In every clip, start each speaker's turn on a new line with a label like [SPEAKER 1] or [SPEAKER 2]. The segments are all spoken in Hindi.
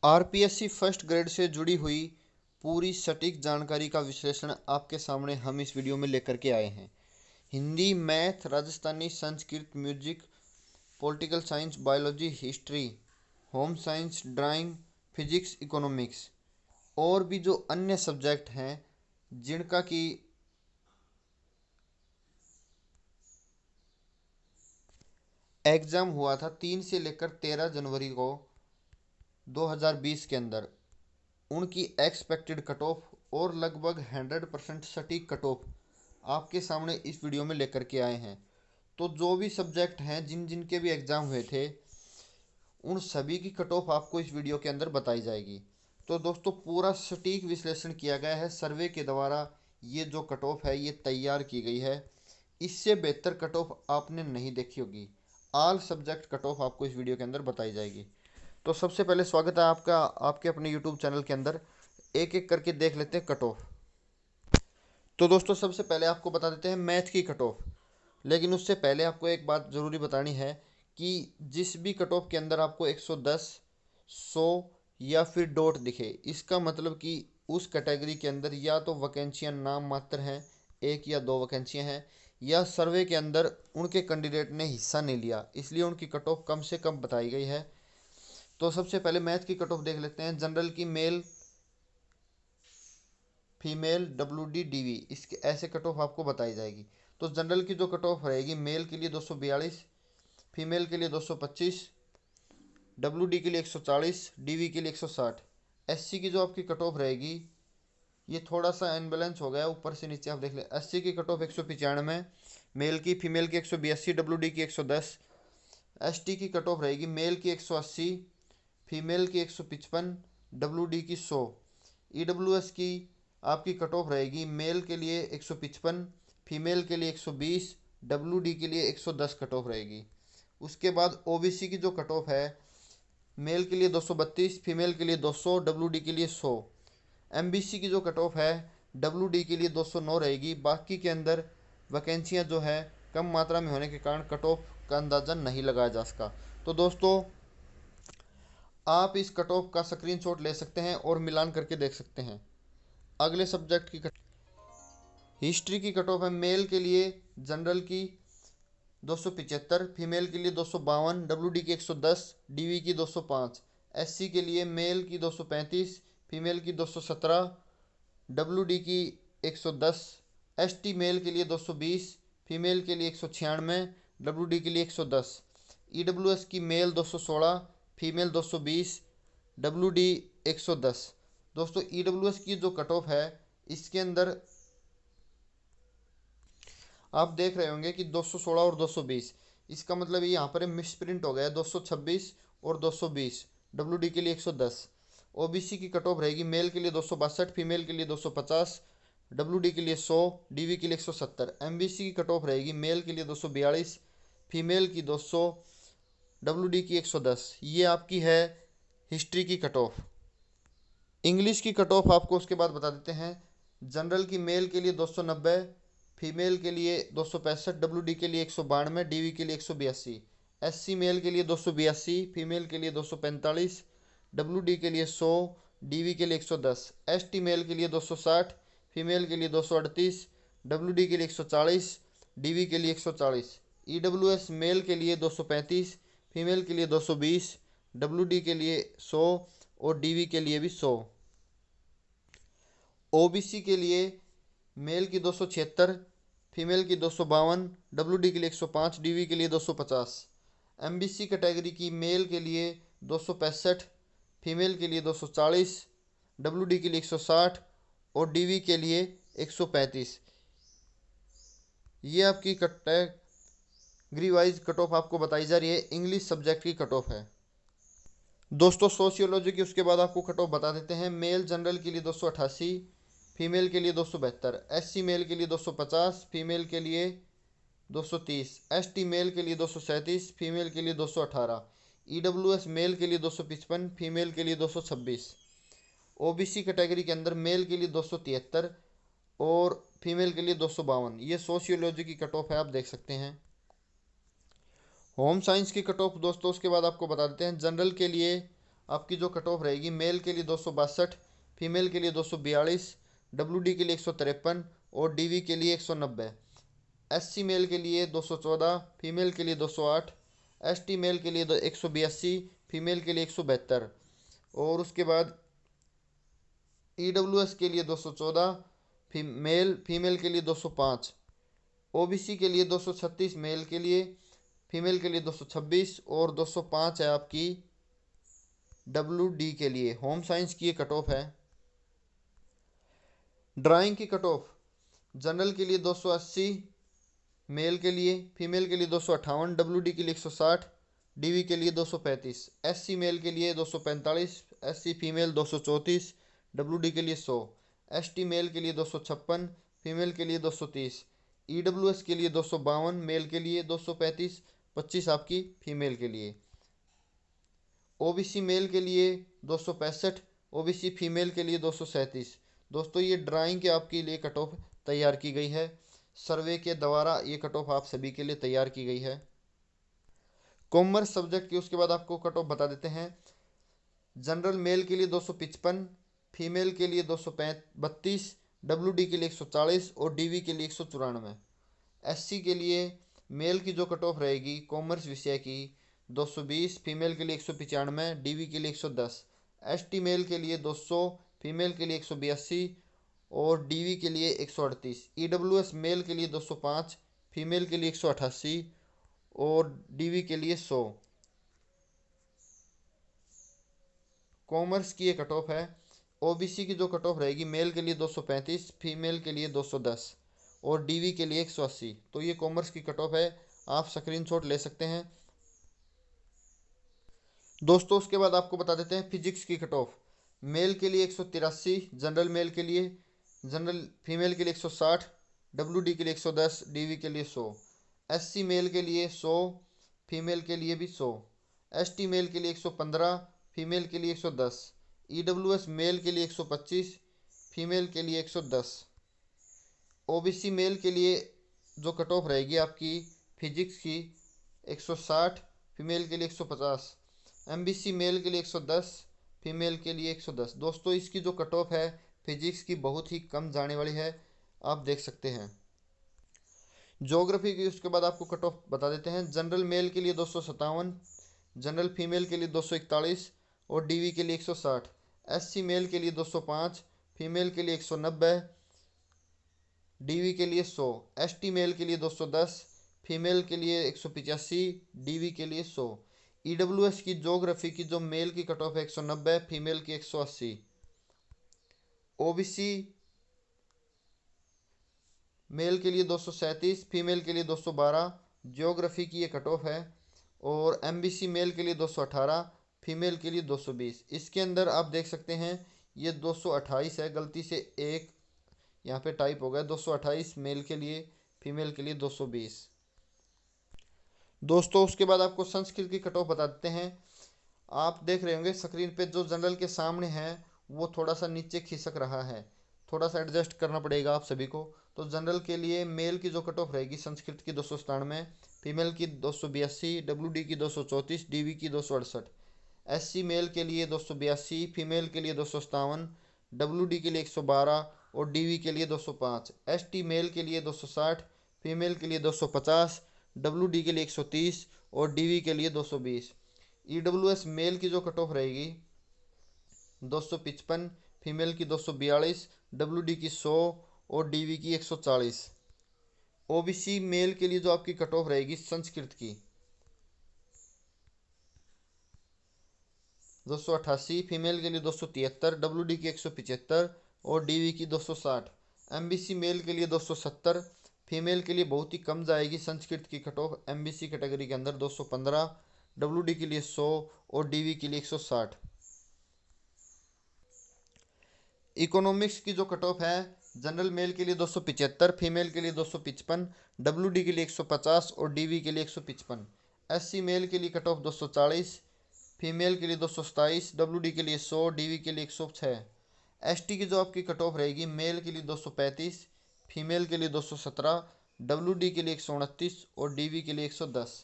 [SPEAKER 1] आरपीएससी फर्स्ट ग्रेड से जुड़ी हुई पूरी सटीक जानकारी का विश्लेषण आपके सामने हम इस वीडियो में लेकर के आए हैं। Hindi, math, Rajasthani, Sanskrit, music, political science, biology, history, home science, drawing, physics, economics और भी जो अन्य सब्जेक्ट हैं जिनका कि एग्ज़ाम हुआ था 3 से लेकर 13 जनवरी को 2020 के अंदर, उनकी एक्सपेक्टेड कट ऑफ और लगभग 100% सटीक कट ऑफ आपके सामने इस वीडियो में लेकर के आए हैं। तो जो भी सब्जेक्ट हैं जिन जिन के भी एग्ज़ाम हुए थे उन सभी की कट ऑफ आपको इस वीडियो के अंदर बताई जाएगी। तो दोस्तों पूरा सटीक विश्लेषण किया गया है, सर्वे के द्वारा ये जो कट ऑफ है ये तैयार की गई है। इससे बेहतर कट ऑफ आपने नहीं देखी होगी। ऑल सब्जेक्ट कट ऑफ आपको इस वीडियो के अंदर बताई जाएगी। तो सबसे पहले स्वागत है आपका आपके अपने यूट्यूब चैनल के अंदर। एक एक करके देख लेते हैं कट ऑफ। तो दोस्तों सबसे पहले आपको बता देते हैं मैथ की कट ऑफ। लेकिन उससे पहले आपको एक बात ज़रूरी बतानी है कि जिस भी कट ऑफ के अंदर आपको 110, 100 या फिर डॉट दिखे, इसका मतलब कि उस कैटेगरी के अंदर या तो वैकेंसियाँ नाम मात्र हैं, एक या दो वैकेंसियाँ हैं, या सर्वे के अंदर उनके कैंडिडेट ने हिस्सा नहीं लिया, इसलिए उनकी कट ऑफ कम से कम बताई गई है। तो सबसे पहले मैथ की कट ऑफ देख लेते हैं। जनरल की मेल, फीमेल, WD, DV, इसके ऐसे कट ऑफ आपको बताई जाएगी। तो जनरल की जो कट ऑफ रहेगी, मेल के लिए 242, फीमेल के लिए 225, WD के लिए 140, DV के लिए 160। SC की जो आपकी कट ऑफ रहेगी, ये थोड़ा सा अनबैलेंस हो गया, ऊपर से नीचे आप देख लें। 80 की कट ऑफ 195, मेल की, फीमेल की 182, WD की 110। ST की कट ऑफ रहेगी, मेल की 180, फीमेल की 155, WD की 100। EWS की आपकी कट ऑफ रहेगी, मेल के लिए 155, फीमेल के लिए 120, WD के लिए 110 कट ऑफ रहेगी। उसके बाद OBC की जो कट ऑफ है, मेल के लिए 232, फीमेल के लिए 200, WD के लिए 100। MBC की जो कट ऑफ है, WD के लिए 209 रहेगी। बाकी के अंदर वैकेंसियाँ जो है कम मात्रा में होने के कारण कट ऑफ का अंदाज़ा नहीं लगाया जा सका। तो दोस्तों आप इस कट ऑफ का स्क्रीनशॉट ले सकते हैं और मिलान करके देख सकते हैं। अगले सब्जेक्ट की हिस्ट्री की कट ऑफ है, मेल के लिए जनरल की 275, फीमेल के लिए 252, WD की 110, DV की 205। SC के लिए मेल की 235, फीमेल की 217, WD की 110। ST मेल के लिए 220, फीमेल के लिए 196, WD के लिए 110। EWS की मेल 216, फीमेल 220, WD 110। दोस्तों EWS की जो कट ऑफ है इसके अंदर आप देख रहे होंगे कि 216 और 220, इसका मतलब ये यहाँ पर मिस प्रिंट हो गया है, 226 और 220, WD के लिए 110। OBC की कट ऑफ रहेगी, मेल के लिए 262, फीमेल के लिए 250, WD के लिए 100, DV के लिए 170। MBC की कट ऑफ रहेगी, मेल के लिए 242, फीमेल की 200, WD की 110। ये आपकी है हिस्ट्री की कट ऑफ। इंग्लिश की कट ऑफ आपको उसके बाद बता देते हैं। जनरल की मेल के लिए 290, फीमेल के लिए 265, WD के लिए 192, DV के लिए 182। SC मेल के लिए 282, फीमेल के लिए 245, WD के लिए 100, DV के लिए 110। ST मेल के लिए 260, फीमेल के लिए 238, WD के लिए 140, DV के लिए 140। EWS मेल के लिए 235, फीमेल के लिए 220, WD के लिए 100 और DV के लिए भी 100। OBC के लिए मेल की 276, फीमेल की 252, WD के लिए 105, DV के लिए 250। MBC कैटेगरी की मेल के लिए 265, फीमेल के लिए 240, WD के लिए 160 और DV के लिए 135। ये आपकी कैटेगरी वाइज कट ऑफ आपको बताई जा रही है। इंग्लिश सब्जेक्ट की कट ऑफ है। दोस्तों सोशियोलॉजी की उसके बाद आपको कट ऑफ बता देते हैं। मेल जनरल के लिए 288, फीमेल के लिए 272, SC मेल के लिए 250, फीमेल के लिए 230, ST मेल के लिए 237, फीमेल के लिए 218, EWS मेल के लिए 255, फीमेल के लिए 226। OBC कैटेगरी के अंदर मेल के लिए 273 और फीमेल के लिए 252। ये सोशियोलॉजी की कट ऑफ है, आप देख सकते हैं। होम साइंस की कट ऑफ दोस्तों उसके बाद आपको बता देते हैं। जनरल के लिए आपकी जो कट ऑफ रहेगी, मेल के लिए 262, फीमेल के लिए 242, WD के लिए 153 और DV के लिए 190। SC मेल के लिए 214, फीमेल के लिए 208, ST मेल के लिए 182, फीमेल के लिए 172 और उसके बाद EWS के लिए 214, फीमेल के लिए 205, OBC के लिए 236, मेल के लिए, फीमेल के लिए 226 और 205 है आपकी WD के लिए। होम साइंस की ये कट ऑफ है। ड्राइंग की कट ऑफ, जनरल के लिए 280, मेल के लिए, फीमेल के लिए 258, WD के लिए 160, DV के लिए 235, SC मेल के लिए 245, SC फीमेल 234, WD के लिए 100, ST मेल के लिए 256, फीमेल के लिए 230, EWS के लिए 252, मेल के लिए 235, 25 आपकी फीमेल के लिए। OBC मेल के लिए 265, OBC फीमेल के लिए 237। दोस्तों ये ड्राइंग के आपके लिए कट ऑफ तैयार की गई है, सर्वे के द्वारा ये कट ऑफ आप सभी के लिए तैयार की गई है। कॉमर्स सब्जेक्ट की उसके बाद आपको कट ऑफ बता देते हैं। जनरल मेल के लिए 255, फीमेल के लिए 232, WD के लिए 140 और DV के लिए 194। SC के लिए मेल की जो कट ऑफ रहेगी कॉमर्स विषय की 220, फीमेल के लिए 195, DV के लिए 110, ST मेल के लिए 200, फीमेल के लिए 182 और DV के लिए 138। EWS मेल के लिए 205, फीमेल के लिए 188 और DV के लिए 100। कॉमर्स की ये कट ऑफ है। OBC की जो कट ऑफ रहेगी, मेल के लिए 235, फीमेल के लिए 210 और DV के लिए 180। तो ये कॉमर्स की कट ऑफ है, आप स्क्रीनशॉट ले सकते हैं। दोस्तों उसके बाद आपको बता देते हैं फिजिक्स की कट ऑफ। मेल के लिए 183, जनरल मेल के लिए, जनरल फीमेल के लिए 160, WD के लिए 110, DV के लिए 100, SC मेल के लिए 100, फीमेल के लिए भी 100, ST मेल के लिए 115, फीमेल के लिए 110, EWS मेल के लिए 125, फीमेल के लिए 110। OBC मेल के लिए जो कट ऑफ रहेगी आपकी फिजिक्स की 160, फीमेल के लिए 150, MBC मेल के लिए 110, फीमेल के लिए 110। दोस्तों इसकी जो कट ऑफ है फिजिक्स की बहुत ही कम जाने वाली है, आप देख सकते हैं। ज्योग्राफी की उसके बाद आपको कट ऑफ बता देते हैं। जनरल मेल के लिए 257, जनरल फीमेल के लिए 241 और DV के लिए 160, SC मेल के लिए 205, फीमेल के लिए 190, DV के लिए 100, ST मेल के लिए 210, फीमेल के लिए 185, DV के लिए 100। EWS की ज्योग्राफी की जो मेल की कट ऑफ है 190, फीमेल की 180। OBC मेल के लिए 237, फीमेल के लिए 212, ज्योग्राफी की ये कट ऑफ है। और MBC मेल के लिए 218, फीमेल के लिए 220। इसके अंदर आप देख सकते हैं ये 228 है, गलती से एक यहाँ पे टाइप हो गया, 228 मेल के लिए, फीमेल के लिए 220। दोस्तों उसके बाद आपको संस्कृत की कट ऑफ बता देते हैं। आप देख रहे होंगे स्क्रीन पे जो जनरल के सामने है वो थोड़ा सा नीचे खिसक रहा है, थोड़ा सा एडजस्ट करना पड़ेगा आप सभी को। तो जनरल के लिए मेल की जो कट ऑफ रहेगी संस्कृत की 297, फीमेल की 282, WD की 234, DV की 268, SC मेल के लिए 282, फीमेल के लिए 257, WD के लिए 112 और DV के लिए 205, ST मेल के लिए 260, फीमेल के लिए 250, WD के लिए 130 और DV के लिए 220। EWS मेल की जो कट ऑफ रहेगी 255, फीमेल की 242, WD की 100 और DV की 140। OBC मेल के लिए जो आपकी कट ऑफ रहेगी संस्कृत की 288, फीमेल के लिए 273, WD की 175 और DV की 260। MBC मेल के लिए 270, फीमेल के लिए बहुत ही कम जाएगी संस्कृत की कट ऑफ, MBC कैटेगरी के अंदर 215, WD के लिए 100 और DV के लिए 160। इकोनॉमिक्स की जो कट ऑफ है जनरल मेल के लिए 275, फीमेल के लिए 255, WD के लिए 150 और DV के लिए 155। SC मेल के लिए कट ऑफ 240, फीमेल के लिए 227, WD के लिए 100, DV के लिए 106। ST की जो आपकी कट ऑफ रहेगी मेल के लिए 235, फीमेल के लिए 217, WD के लिए 129 और DV के लिए 110।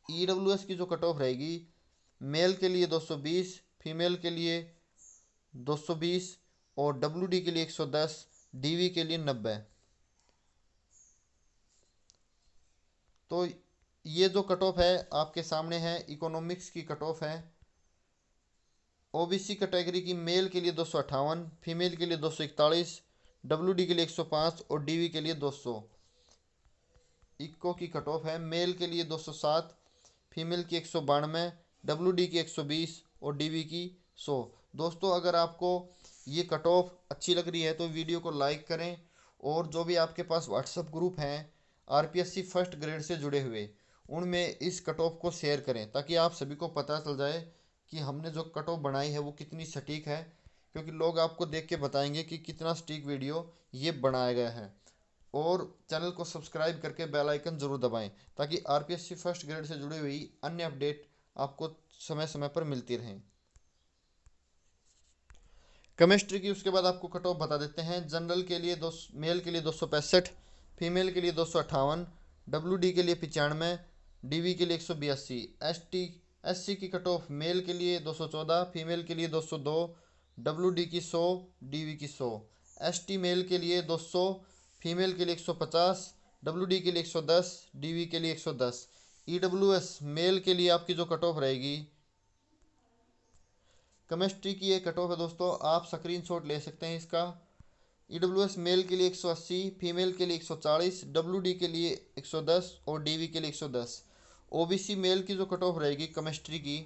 [SPEAKER 1] EWS की जो कट ऑफ रहेगी मेल के लिए 220, फीमेल के लिए 220 और WD के लिए 110, DV के लिए 90। तो ये जो कट ऑफ है आपके सामने है, इकोनॉमिक्स की कट ऑफ है। OBC कैटेगरी की मेल के लिए 258, फीमेल के लिए 241, WD के लिए 105 और DV के लिए 200। इको की कट ऑफ है, मेल के लिए 207, फीमेल की 192, WD की 120 और DV की 100। दोस्तों अगर आपको ये कट ऑफ अच्छी लग रही है तो वीडियो को लाइक करें, और जो भी आपके पास व्हाट्सएप ग्रुप हैं RPSC फर्स्ट ग्रेड से जुड़े हुए, उनमें इस कट ऑफ को शेयर करें ताकि आप सभी को पता चल जाए कि हमने जो कट ऑफ बनाई है वो कितनी सटीक है, क्योंकि लोग आपको देख के बताएंगे कि कितना सटीक वीडियो ये बनाया गया है। और चैनल को सब्सक्राइब करके बेल आइकन जरूर दबाएं ताकि RPSC फर्स्ट ग्रेड से जुड़ी हुई अन्य अपडेट आपको समय समय पर मिलती रहें। केमिस्ट्री की उसके बाद आपको कट ऑफ बता देते हैं। जनरल के लिए मेल के लिए 265, फीमेल के लिए 258, WD के लिए 95, DV के लिए 182। SC की कट ऑफ मेल के लिए 214, फीमेल के लिए 202, WD की 100, DV की 100। ST मेल के लिए 200, फीमेल के लिए 150, WD के लिए 110, DV के लिए 110। EWS मेल के लिए आपकी जो कट ऑफ रहेगी, केमिस्ट्री की ये कट ऑफ है दोस्तों, आप स्क्रीनशॉट ले सकते हैं इसका। EWS मेल के लिए 180, फीमेल के लिए 140, WD के लिए 110 और DV के लिए 110। OBC मेल की जो कट ऑफ रहेगी केमिस्ट्री की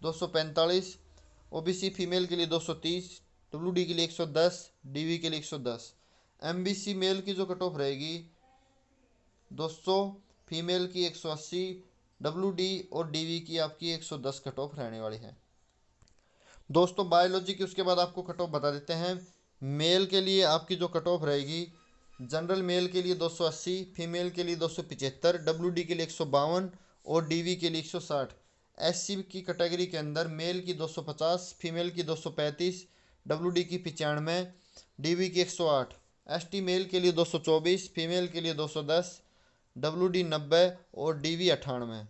[SPEAKER 1] 245, OBC फीमेल के लिए 230, WD के लिए 110, DV के लिए 110। MBC मेल की जो कट ऑफ रहेगी 200, फीमेल की 180, WD और DV की आपकी 110 कट ऑफ रहने वाली है। दोस्तों बायोलॉजी की उसके बाद आपको कट ऑफ बता देते हैं। मेल के लिए आपकी जो कट ऑफ रहेगी, जनरल मेल के लिए 280, फीमेल के लिए 275, WD के लिए 152 और DV के लिए 160। SC की कैटेगरी के अंदर मेल की 250, फीमेल की 235, WD की 95, DV की 108। ST मेल के लिए 224, फीमेल के लिए 210, WD 90 और DV 98।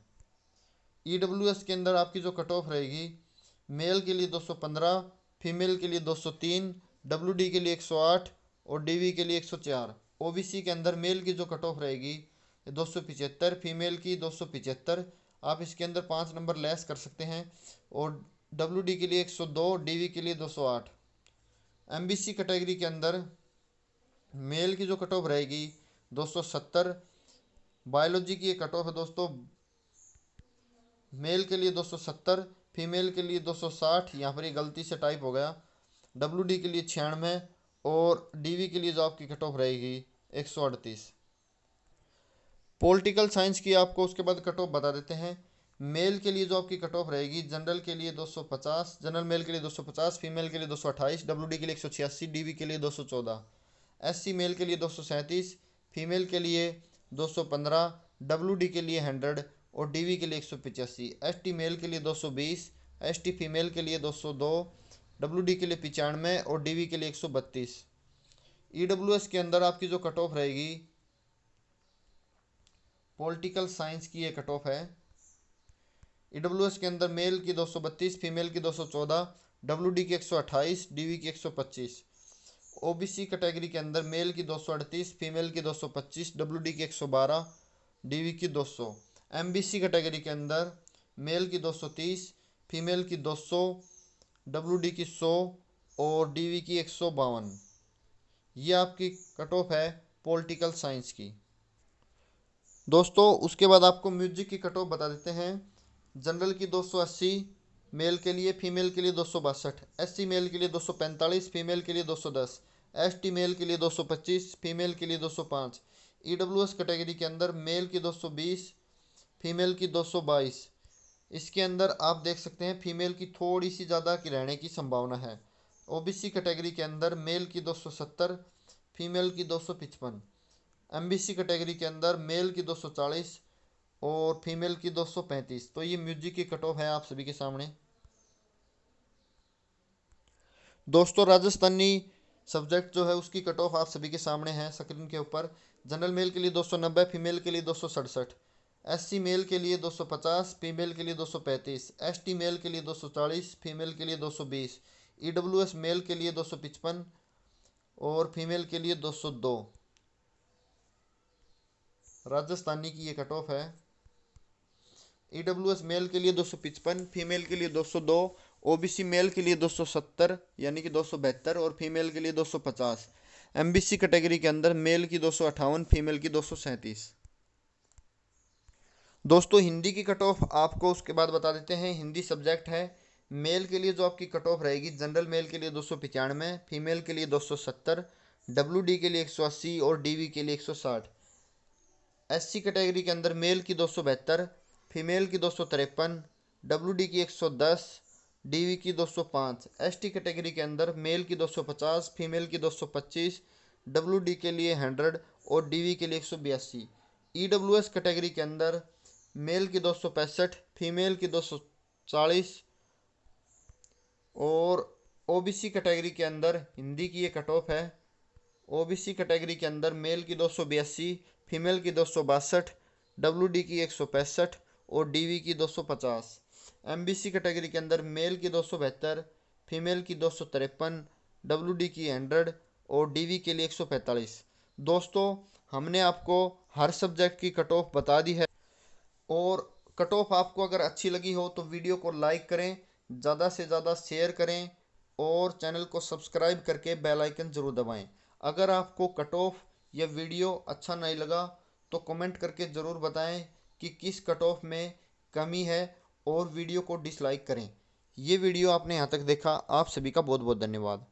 [SPEAKER 1] EWS के अंदर आपकी जो कट ऑफ रहेगी, मेल के लिए 215, फीमेल के लिए 203, WD के लिए 108 और DV के लिए 104। OBC के अंदर मेल की जो कट ऑफ रहेगी 275, फीमेल की 275, आप इसके अंदर 5 नंबर लेस कर सकते हैं, और WD के लिए 102, DV के लिए 208। MBC कैटेगरी के अंदर मेल की जो कट ऑफ रहेगी 270, बायोलॉजी की ये कट ऑफ है दोस्तों, मेल के लिए 270, फीमेल के लिए 260, यहाँ पर ये गलती से टाइप हो गया, WD के लिए 96 और DV के लिए जो आपकी कट ऑफ रहेगी 138। पॉलिटिकल साइंस की आपको उसके बाद कट ऑफ बता देते हैं। मेल के लिए जो आपकी कट ऑफ रहेगी, जनरल के लिए 250, जनरल मेल के लिए 250, फीमेल के लिए 228, WD के लिए 186, DV के लिए 214। SC मेल के लिए 237, फीमेल के लिए 215, WD के लिए 100 और DV के लिए 185। ST मेल के लिए 220, ST फीमेल के लिए 202, WD के लिए 95 और DV के लिए 132। EWS के अंदर आपकी जो कट ऑफ रहेगी, पॉलिटिकल साइंस की ये कट ऑफ है। EWS के अंदर मेल की 232, फीमेल की 214, WD की 128, DV की 125। OBC कैटेगरी के अंदर मेल की 238, फीमेल की 225, WD की 112, DV की 200। MBC कैटेगरी के अंदर मेल की 230, फीमेल की 200, WD की 100 और DV की 152। ये आपकी कट ऑफ है पॉलिटिकल साइंस की। दोस्तों उसके बाद आपको म्यूजिक की कट ऑफ बता देते हैं। जनरल की 280, मेल के लिए, फीमेल के लिए 262, SC मेल के लिए 245, फीमेल के लिए 210, ST मेल के लिए 225, फीमेल के लिए 205। EWS कैटेगरी के अंदर मेल की 220, फीमेल की 222। इसके अंदर आप देख सकते हैं फीमेल की थोड़ी सी ज़्यादा की रहने की संभावना है। OBC कैटेगरी के अंदर मेल की 270, फीमेल की 255। MBC कैटेगरी के अंदर मेल की 240 और फीमेल की 235। तो ये म्यूजिक की कट ऑफ है आप सभी के सामने। दोस्तों राजस्थानी सब्जेक्ट जो है उसकी कट ऑफ आप सभी के सामने है स्क्रीन के ऊपर। जनरल मेल के लिए 290, फीमेल के लिए 267, SC मेल के लिए 250, फीमेल के लिए 235, ST मेल के लिए 240, फीमेल के लिए 220, EWS मेल के लिए 255 और फीमेल के लिए 202। राजस्थानी की ये कट ऑफ है। EWS मेल के लिए 255, फीमेल के लिए 202, OBC मेल के लिए 270 यानी कि 272 और फीमेल के लिए 250। MBC कैटेगरी के अंदर मेल की 258, फीमेल की 237। दोस्तों हिंदी की कट ऑफ आपको उसके बाद बता देते हैं। हिंदी सब्जेक्ट है। मेल के लिए जो आपकी कट ऑफ रहेगी, जनरल मेल के लिए 295, फीमेल के लिए 270, WD के लिए 180 और DV के लिए 160। SC कैटेगरी के अंदर मेल की 272, फीमेल की 253, WD की 110, DV की 205। ST कैटेगरी के अंदर मेल की 250, फीमेल की 225, WD के लिए 100 और DV के लिए 182। EWS कैटेगरी के अंदर मेल की 265, फीमेल की 240 और OBC कैटेगरी के अंदर हिंदी की ये कट ऑफ है। OBC कैटेगरी के अंदर मेल की 282, फीमेल की 262, WD की 165 और DV की 250। MBC कैटेगरी के अंदर मेल की 272, फीमेल की 253, WD की 100 और DV के लिए 145। दोस्तों हमने आपको हर सब्जेक्ट की कट ऑफ बता दी है और कट ऑफ आपको अगर अच्छी लगी हो तो वीडियो को लाइक करें, ज़्यादा से ज़्यादा शेयर करें और चैनल को सब्सक्राइब करके बेल आइकन ज़रूर दबाएं। अगर आपको कट ऑफ या वीडियो अच्छा नहीं लगा तो कमेंट करके ज़रूर बताएं कि किस कट ऑफ में कमी है और वीडियो को डिसलाइक करें। ये वीडियो आपने यहाँ तक देखा, आप सभी का बहुत बहुत धन्यवाद।